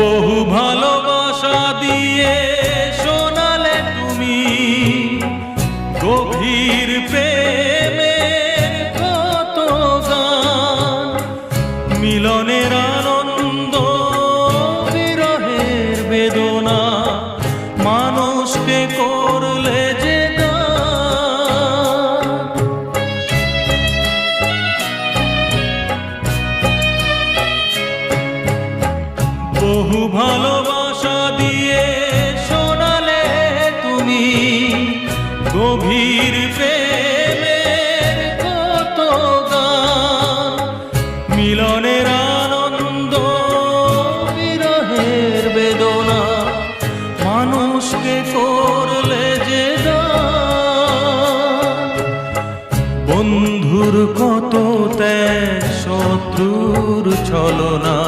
বহু ভালোবাসা দিয়ে শোনালে তুমি গভীর প্রেমের কত গান, মিলনের আনন্দ বিরহের বেদনা মানুষকে করলে যে গান। বহু ভালোবাসা দিয়ে শোনালে তুমি গভীর প্রেমের কত গান, মিলনের আনন্দ বিরহের বেদনা মানুষকে করলে যে গান। বন্ধুর কত ত্যাগ, শত্রুর ছলনা